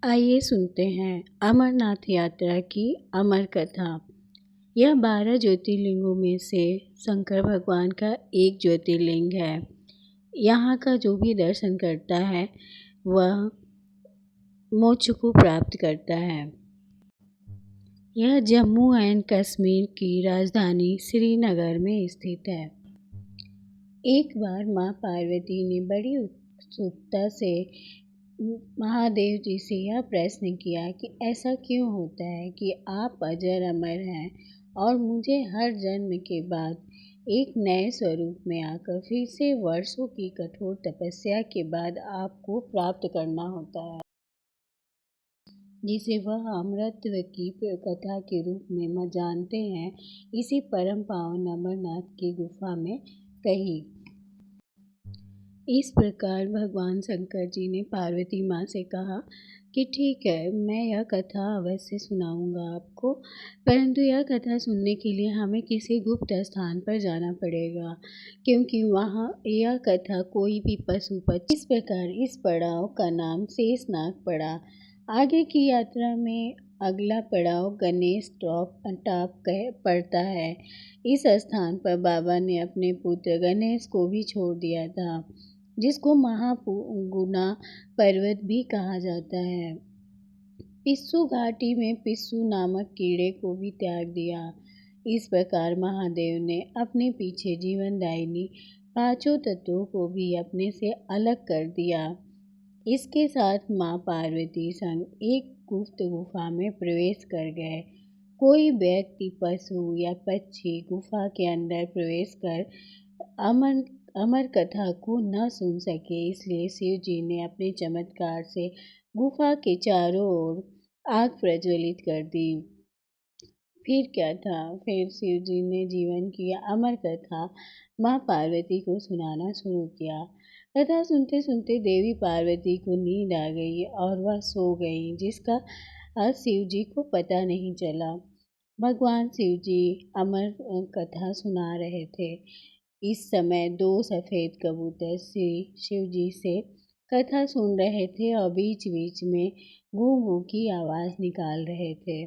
आइए सुनते हैं अमरनाथ यात्रा की अमर कथा। यह 12 ज्योतिर्लिंगों में से शंकर भगवान का एक ज्योतिर्लिंग है। यहाँ का जो भी दर्शन करता है वह मोक्ष को प्राप्त करता है। यह जम्मू एंड कश्मीर की राजधानी श्रीनगर में स्थित है। एक बार माँ पार्वती ने बड़ी उत्सुकता से महादेव जी से यह प्रश्न किया कि ऐसा क्यों होता है कि आप अजर अमर हैं और मुझे हर जन्म के बाद एक नए स्वरूप में आकर फिर से वर्षों की कठोर तपस्या के बाद आपको प्राप्त करना होता है, जिसे वह अमरत्व की कथा के रूप में जानते हैं। इसी परम पावन अमरनाथ की गुफा में कही। इस प्रकार भगवान शंकर जी ने पार्वती माँ से कहा कि ठीक है, मैं यह कथा अवश्य सुनाऊंगा आपको, परंतु यह कथा सुनने के लिए हमें किसी गुप्त स्थान पर जाना पड़ेगा, क्योंकि वहाँ यह कथा कोई भी पशु पक्षी। इस प्रकार इस पड़ाव का नाम शेषनाग पड़ा। आगे की यात्रा में अगला पड़ाव गणेश टॉप पड़ता है। इस स्थान पर बाबा ने अपने पुत्र गणेश को भी छोड़ दिया था, जिसको महागुना पर्वत भी कहा जाता है। पिस्सू घाटी में पिस्सू नामक कीड़े को भी त्याग दिया। इस प्रकार महादेव ने अपने पीछे जीवनदायिनी पांचों तत्वों को भी अपने से अलग कर दिया। इसके साथ माँ पार्वती संग एक गुप्त गुफा में प्रवेश कर गए। कोई व्यक्ति, पशु या पक्षी गुफा के अंदर प्रवेश कर अमर कथा को न सुन सके, इसलिए शिव जी ने अपने चमत्कार से गुफा के चारों ओर आग प्रज्वलित कर दी। फिर क्या था, फिर शिव जी ने जीवन की अमर कथा माँ पार्वती को सुनाना शुरू किया। कथा सुनते सुनते देवी पार्वती को नींद आ गई और वह सो गई, जिसका शिव जी को पता नहीं चला। भगवान शिव जी अमर कथा सुना रहे थे। इस समय दो सफ़ेद कबूतर श्री शिव जी से कथा सुन रहे थे और बीच बीच में गूं गूं की आवाज़ निकाल रहे थे।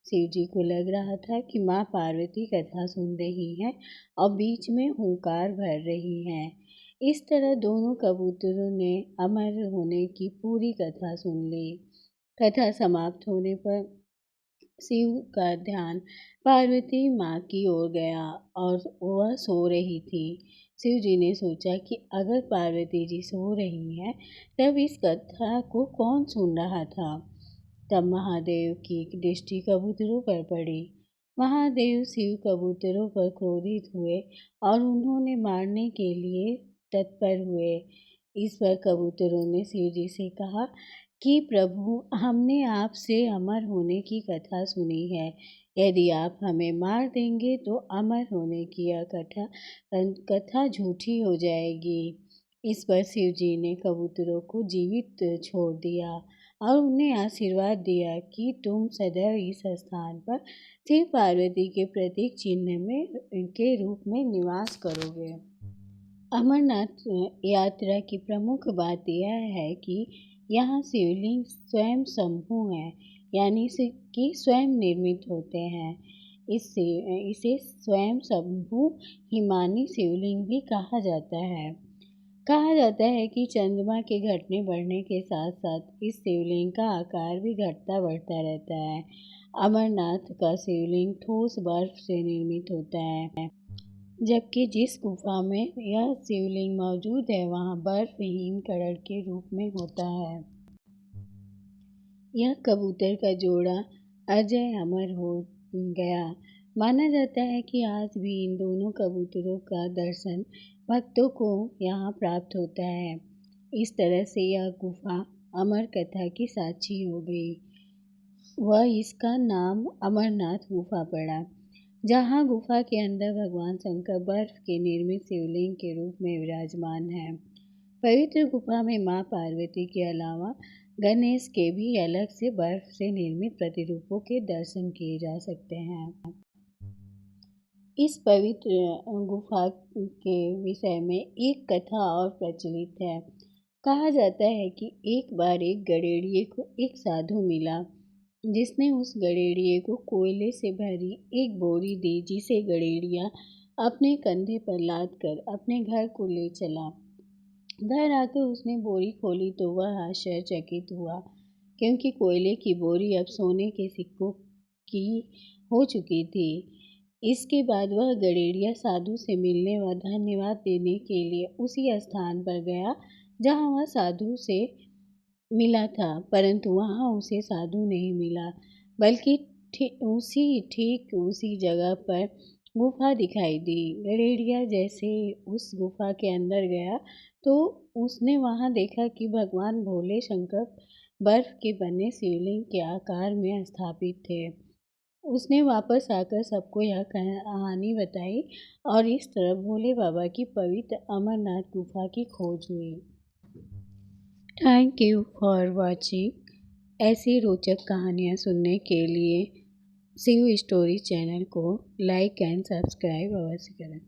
शिव जी को लग रहा था कि माँ पार्वती कथा सुन रही हैं और बीच में हुंकार भर रही हैं। इस तरह दोनों कबूतरों ने अमर होने की पूरी कथा सुन ली। कथा समाप्त होने पर शिव का ध्यान पार्वती माँ की ओर गया और वह सो रही थी। शिव जी ने सोचा कि अगर पार्वती जी सो रही हैं, तब इस कथा को कौन सुन रहा था। तब महादेव की दृष्टि कबूतरों पर पड़ी। महादेव शिव कबूतरों पर क्रोधित हुए और उन्होंने मारने के लिए तत्पर हुए। इस पर कबूतरों ने शिव जी से कहा कि प्रभु, हमने आपसे अमर होने की कथा सुनी है। यदि आप हमें मार देंगे तो अमर होने की यह कथा झूठी हो जाएगी। इस पर शिव जी ने कबूतरों को जीवित छोड़ दिया और उन्हें आशीर्वाद दिया कि तुम सदैव इस स्थान पर शिव पार्वती के प्रतीक चिन्ह में के रूप में निवास करोगे। अमरनाथ यात्रा की प्रमुख बात यह है कि यहाँ शिवलिंग स्वयं शंभु हैं, यानी कि स्वयं निर्मित होते हैं। इसे स्वयं शंभु हिमानी शिवलिंग भी कहा जाता है। कहा जाता है कि चंद्रमा के घटने बढ़ने के साथ साथ इस शिवलिंग का आकार भी घटता बढ़ता रहता है। अमरनाथ का शिवलिंग ठोस बर्फ से निर्मित होता है, जबकि जिस गुफा में यह शिवलिंग मौजूद है वहाँ बर्फ हिमकरड़ के रूप में होता है। यह कबूतर का जोड़ा अजय अमर हो गया। माना जाता है कि आज भी इन दोनों कबूतरों का दर्शन भक्तों को यहाँ प्राप्त होता है। इस तरह से यह गुफा अमर कथा की साक्षी हो गई। वह इसका नाम अमरनाथ गुफा पड़ा, जहाँ गुफा के अंदर भगवान शंकर बर्फ के निर्मित शिवलिंग के रूप में विराजमान है। पवित्र गुफा में माँ पार्वती के अलावा गणेश के भी अलग से बर्फ से निर्मित प्रतिरूपों के दर्शन किए जा सकते हैं। इस पवित्र गुफा के विषय में एक कथा और प्रचलित है। कहा जाता है कि एक बार एक गडेड़िए को एक साधु मिला, जिसने उस गडेड़िए को कोयले से भरी एक बोरी दी, जिसे गडेड़िया अपने कंधे पर लाद कर अपने घर को ले चला। घर आकर उसने बोरी खोली तो वह आश्चर्यचकित हुआ, क्योंकि कोयले की बोरी अब सोने के सिक्कों की हो चुकी थी। इसके बाद वह गडेड़िया साधु से मिलने व धन्यवाद देने के लिए उसी स्थान पर गया जहाँ वह साधु से मिला था, परंतु वहाँ उसे साधु नहीं मिला, बल्कि ठीक उसी जगह पर गुफा दिखाई दी। गडेड़िया जैसे उस गुफा के अंदर गया तो उसने वहाँ देखा कि भगवान भोले शंकर बर्फ के बने शिवलिंग के आकार में स्थापित थे। उसने वापस आकर सबको यह कहानी बताई और इस तरह भोले बाबा की पवित्र अमरनाथ गुफा की खोज हुई। Thank you for watching. ऐसी रोचक कहानियाँ सुनने के लिए शिव स्टोरी चैनल को लाइक एंड सब्सक्राइब अवश्य करें।